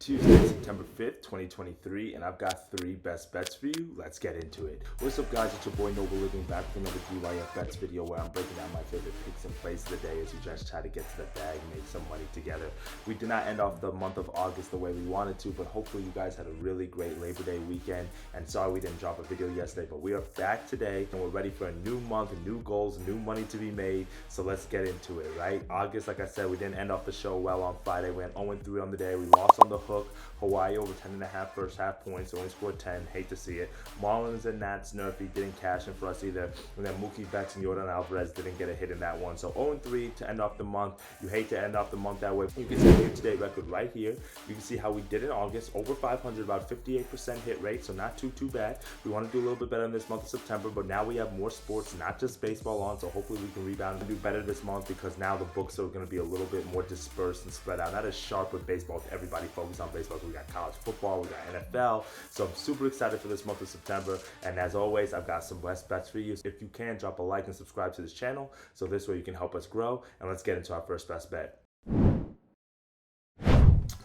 Tuesday, September 5th, 2023, and I've got 3 best bets for you. Let's get into it. What's up, guys? It's your boy Noble Living back with another DYF Bets video where I'm breaking down my favorite picks and plays of the day as we just try to get to the bag and make some money together. We did not end off the month of August the way we wanted to, but hopefully you guys had a really great Labor Day weekend. And sorry we didn't drop a video yesterday, but we are back today and we're ready for a new month, new goals, new money to be made. So let's get into it, right? August, like I said, we didn't end off the show well on Friday. We went 0-3 on the day. We lost on the hook. Hawaii over 10.5 first half points, only scored 10. Hate to see it. Marlins and Nats Nerfy didn't cash in for us either. And then Mookie Betts and Yordan Alvarez didn't get a hit in that one. So 0-3 to end off the month. You hate to end off the month that way. You can see the year-to-date record right here. You can see how we did in August. Over 500, about 58% hit rate, so not too bad. We want to do a little bit better in this month of September, but now we have more sports, not just baseball on, so hopefully we can rebound and do better this month because now the books are going to be a little bit more dispersed and spread out. Not as sharp with baseball. Everybody focus on baseball. We got college football, we got NFL, so I'm super excited for this month of September. And as always, I've got some best bets for you. If you can, drop a like and subscribe to this channel so this way you can help us grow. And let's get into our first best bet.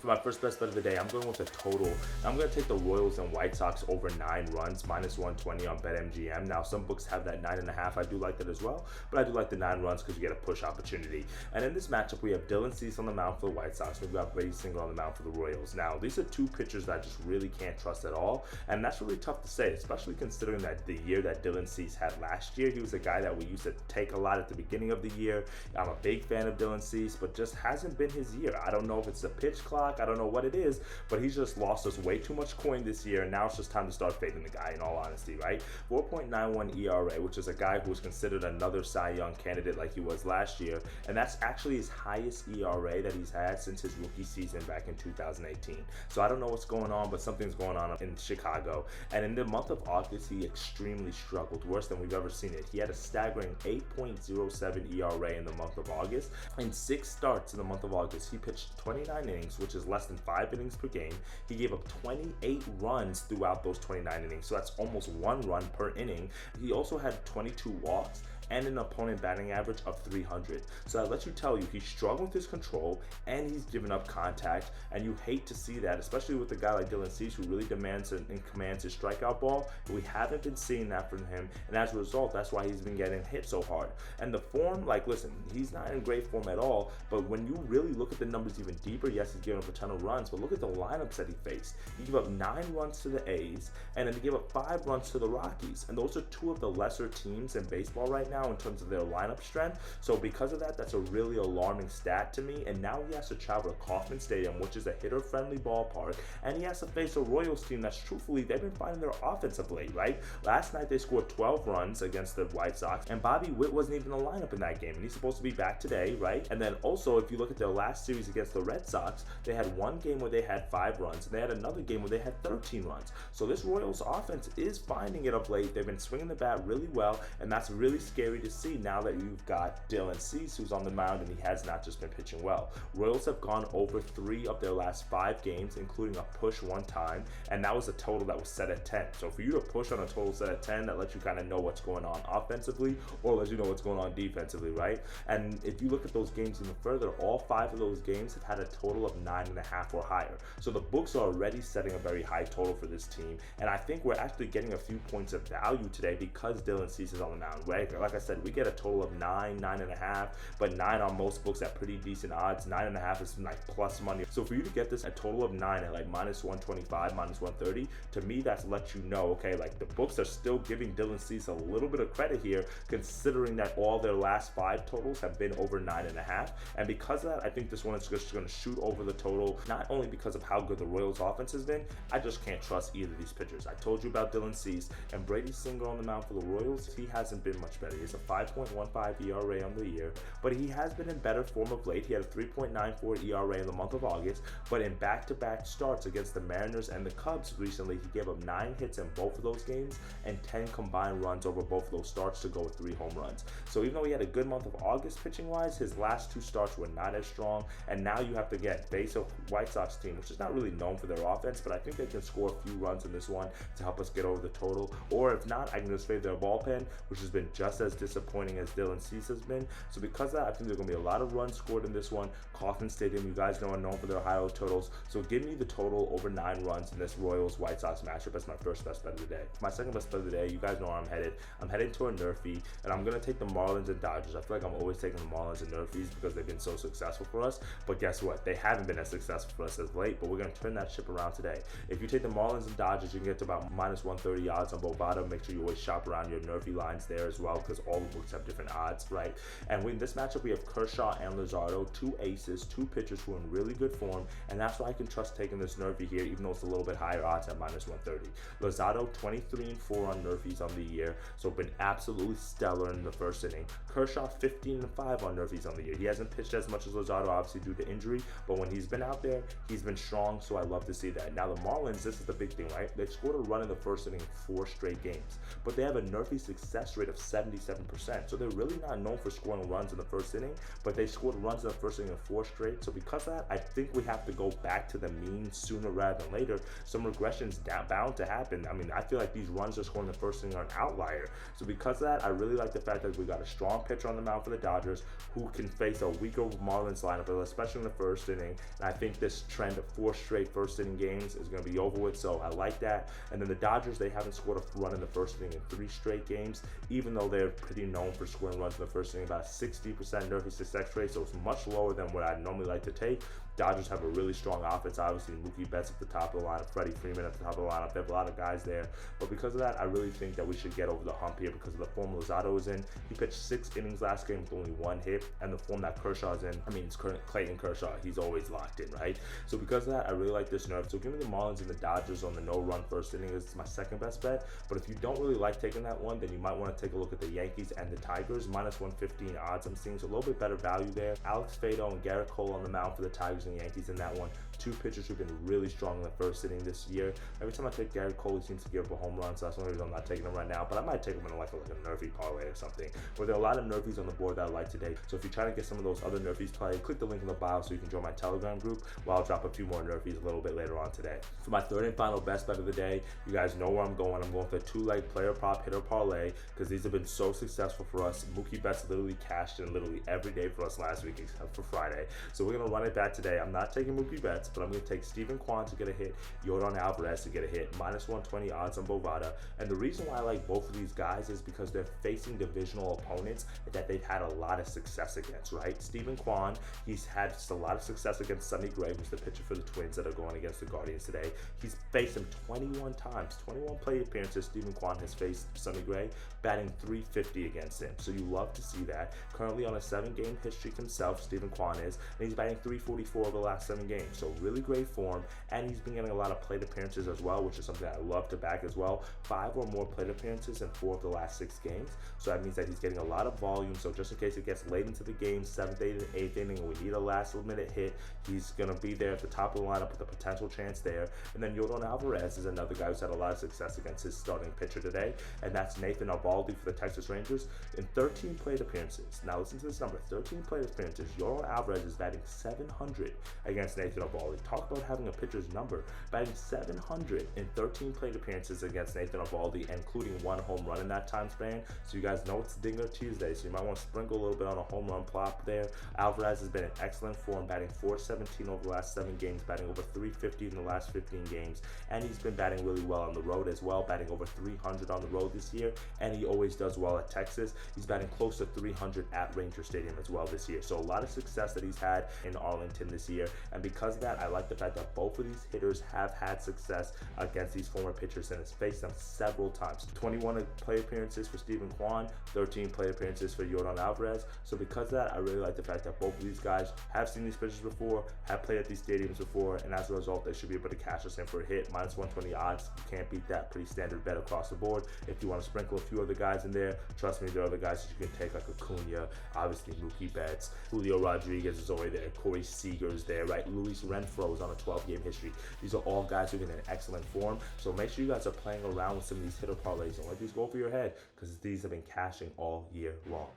For my first best bet of the day, I'm going with a total. I'm going to take the Royals and White Sox over 9 runs, minus 120 on BetMGM. Now, some books have that 9.5. I do like that as well, but I do like the 9 runs because you get a push opportunity. And in this matchup, we have Dylan Cease on the mound for the White Sox. We've got Brady Singer on the mound for the Royals. Now, these are 2 pitchers that I just really can't trust at all, and that's really tough to say, especially considering that the year that Dylan Cease had last year, he was a guy that we used to take a lot at the beginning of the year. I'm a big fan of Dylan Cease, but just hasn't been his year. I don't know if it's the pitch clock. I don't know what it is, but he's just lost us way too much coin this year, and now it's just time to start fading the guy, in all honesty, right? 4.91 ERA, which is a guy who was considered another Cy Young candidate like he was last year, and that's actually his highest ERA that he's had since his rookie season back in 2018. So I don't know what's going on, but something's going on in Chicago. And in the month of August, he extremely struggled, worse than we've ever seen it. He had a staggering 8.07 ERA in the month of August. In 6 starts in the month of August, he pitched 29 innings, which is less than 5 innings per game. He gave up 28 runs throughout those 29 innings, so that's almost 1 run per inning. He also had 22 walks and an opponent batting average of 300. So that lets you tell you he's struggling with his control and he's giving up contact, and you hate to see that, especially with a guy like Dylan Cease who really demands and commands his strikeout ball. We haven't been seeing that from him, and as a result, that's why he's been getting hit so hard. And the form, like, listen, he's not in great form at all, but when you really look at the numbers even deeper, yes, he's giving up a ton of runs, but look at the lineups that he faced. He gave up 9 runs to the A's, and then he gave up 5 runs to the Rockies, and those are 2 of the lesser teams in baseball right now in terms of their lineup strength. So because of that, that's a really alarming stat to me. And now he has to travel to Kauffman Stadium, which is a hitter-friendly ballpark, and he has to face a Royals team that's, truthfully, they've been finding their offense of late, right? Last night they scored 12 runs against the White Sox, and Bobby Witt wasn't even in the lineup in that game, and he's supposed to be back today, right? And then also, if you look at their last series against the Red Sox, they had one game where they had 5 runs, and they had another game where they had 13 runs. So this Royals offense is finding it of late. They've been swinging the bat really well, and that's really scary to see now that you've got Dylan Cease who's on the mound and he has not just been pitching well. Royals have gone over 3 of their last 5 games, including a push 1 time, and that was a total that was set at 10. So for you to push on a total set at 10, that lets you kind of know what's going on offensively, or lets you know what's going on defensively, right? And if you look at those games even further, all 5 of those games have had a total of 9.5 or higher. So the books are already setting a very high total for this team, and I think we're actually getting a few points of value today because Dylan Cease is on the mound, right? Like I said, we get a total of 9.5, but 9 on most books at pretty decent odds. 9.5 is like plus money. So for you to get this a total of 9 at like minus 125, minus 130, to me that's let you know, okay, like the books are still giving Dylan Cease a little bit of credit here, considering that all their last 5 totals have been over 9.5. And because of that, I think this one is just going to shoot over the total, not only because of how good the Royals offense has been, I just can't trust either of these pitchers. I told you about Dylan Cease, and Brady Singer on the mound for the Royals, he hasn't been much better. He's a 5.15 ERA on the year, but he has been in better form of late. He had a 3.94 ERA in the month of August, but in back-to-back starts against the Mariners and the Cubs recently, he gave up 9 hits in both of those games and 10 combined runs over both of those starts to go with 3 home runs. So even though he had a good month of August pitching-wise, his last 2 starts were not as strong, and now you have to face a White Sox team, which is not really known for their offense, but I think they can score a few runs in this one to help us get over the total. Or if not, I can just fade their bullpen, which has been just as disappointing as Dylan Cease has been. So because of that, I think there's going to be a lot of runs scored in this one. Kauffman Stadium, you guys know, are known for their high totals. So give me the total over 9 runs in this Royals-White Sox matchup as my first best bet of the day. My second best bet of the day, you guys know where I'm headed. I'm heading to a Nerfie, and I'm going to take the Marlins and Dodgers. I feel like I'm always taking the Marlins and Nerfies because they've been so successful for us. But guess what? They haven't been as successful for us as late, but we're going to turn that ship around today. If you take the Marlins and Dodgers, you can get to about minus 130 odds on Bovada. Make sure you always shop around your Nerfie lines there as well, because all the books have different odds, right? And in this matchup, we have Kershaw and Luzardo, 2 aces, 2 pitchers who are in really good form, and that's why I can trust taking this Nerfie here, even though it's a little bit higher odds at minus 130. Luzardo, 23-4 on Nerfies on the year, so been absolutely stellar in the first inning. Kershaw, 15-5 on Nerfies on the year. He hasn't pitched as much as Luzardo, obviously due to injury, but when he's been out there, he's been strong, so I love to see that. Now the Marlins, this is the big thing, right? They scored a run in the first inning in 4 straight games, but they have a Nerfie success rate of 77%, so they're really not known for scoring runs in the first inning, but they scored runs in the first inning in 4 straight. So because of that, I think we have to go back to the mean sooner rather than later. Some regression's bound to happen. I mean, I feel like these runs are scoring in the first inning are an outlier. So because of that, I really like the fact that we got a strong pitcher on the mound for the Dodgers who can face a weaker Marlins lineup, especially in the first inning. And I think this trend of 4 straight first inning games is going to be over with, so I like that. And then the Dodgers, they haven't scored a run in the first inning in 3 straight games, even though they're pretty known for scoring runs in the first inning, about 60% Nerfie success rate, so it's much lower than what I'd normally like to take. Dodgers have a really strong offense, obviously. Mookie Betts at the top of the lineup, Freddie Freeman at the top of the lineup. They have a lot of guys there. But because of that, I really think that we should get over the hump here because of the form Luzardo is in. He pitched 6 innings last game with only 1 hit, and the form that Kershaw's in, I mean, it's Clayton Kershaw. He's always locked in, right? So because of that, I really like this nerf. So give me the Marlins and the Dodgers on the no-run first inning. This is my second best bet. But if you don't really like taking that one, then you might want to take a look at the Yankees and the Tigers. Minus 115 odds I'm seeing, so a little bit better value there. Alex Fado and Garrett Cole on the mound for the Tigers and Yankees in that one. 2 pitchers who've been really strong in the first inning this year. Every time I take Garrett Cole, he seems to give up a home run, so that's the only reason I'm not taking him right now. But I might take him in like a Nerfie parlay or something. But there are a lot of Nerfies on the board that I like today. So if you're trying to get some of those other Nerfies played, click the link in the bio so you can join my Telegram group, where I'll drop a few more Nerfies a little bit later on today. For my third and final best bet of the day, you guys know where I'm going. I'm going for a 2-leg player prop hitter parlay because these have been so successful for us. Mookie Betts literally cashed in literally every day for us last week except for Friday. So we're going to run it back today. I'm not taking Mookie Betts, but I'm going to take Steven Kwan to get a hit, Yordan Alvarez to get a hit, minus 120 odds on Bovada. And the reason why I like both of these guys is because they're facing divisional opponents that they've had a lot of success against, right? Steven Kwan, he's had just a lot of success against Sonny Gray, who's the pitcher for the Twins that are going against the Guardians today. He's faced him 21 times, 21 plate appearances. Steven Kwan has faced Sonny Gray, batting .350 against him. So you love to see that. Currently on a 7-game hit streak himself, Steven Kwan is, and he's batting .344 over the last 7 games. So really great form, and he's been getting a lot of plate appearances as well, which is something I love to back as well. 5 or more plate appearances in 4 of the last 6 games. So that means that he's getting a lot of volume. So just in case it gets late into the game, 7th, 8th, and 8th inning, and we need a last-minute hit, he's going to be there at the top of the lineup with a potential chance there. And then Yordan Alvarez is another guy who's had a lot of success against his starting pitcher today, and that's Nathan Eovaldi for the Texas Rangers in 13 plate appearances. Now listen to this number, 13 plate appearances. Yordan Alvarez is batting .700 against Nathan Eovaldi. Talk about having a pitcher's number, batting .700 in 13 plate appearances against Nathan Eovaldi, including 1 home run in that time span. So you guys know it's Dinger Tuesday, so you might want to sprinkle a little bit on a home run plop there. Alvarez has been in excellent form, batting .417 over the last 7 games, batting over .350 in the last 15 games, and he's been batting really well on the road as well, batting over .300 on the road this year, and he always does well at Texas. He's batting close to .300 at Ranger Stadium as well this year. So a lot of success that he's had in Arlington this year, and because of that, I like the fact that both of these hitters have had success against these former pitchers and has faced them several times. 21 play appearances for Steven Kwan, 13 play appearances for Yordan Alvarez. So because of that, I really like the fact that both of these guys have seen these pitchers before, have played at these stadiums before, and as a result, they should be able to cash us in for a hit. Minus 120 odds, you can't beat that. Pretty standard bet across the board. If you want to sprinkle a few other guys in there, trust me, there are other guys that you can take, like Acuna, obviously Mookie Betts, Julio Rodriguez is already there, Corey Seager is there, right? Luis Renfroe is on a 12-game history. These are all guys who are in excellent form. So make sure you guys are playing around with some of these hitter parlays. Don't let these go over your head because these have been cashing all year long.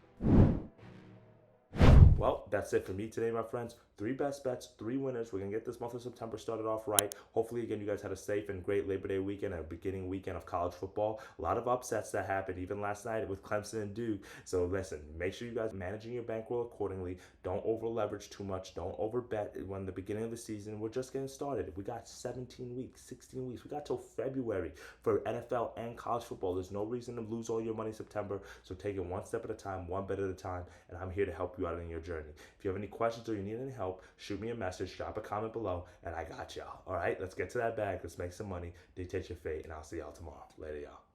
Well, that's it for me today, my friends. 3 best bets, 3 winners. We're going to get this month of September started off right. Hopefully, again, you guys had a safe and great Labor Day weekend and a beginning weekend of college football. A lot of upsets that happened, even last night with Clemson and Duke. So listen, make sure you guys are managing your bankroll accordingly. Don't over leverage too much. Don't over bet when the beginning of the season. We're just getting started. We got 17 weeks, 16 weeks. We got till February for NFL and college football. There's no reason to lose all your money in September. So take it one step at a time, one bet at a time, and I'm here to help you out in your journey. If you have any questions or you need any help, shoot me a message, drop a comment below, and I got y'all. All right, let's get to that bag. Let's make some money. Dictate your fate, and I'll see y'all tomorrow. Later, y'all.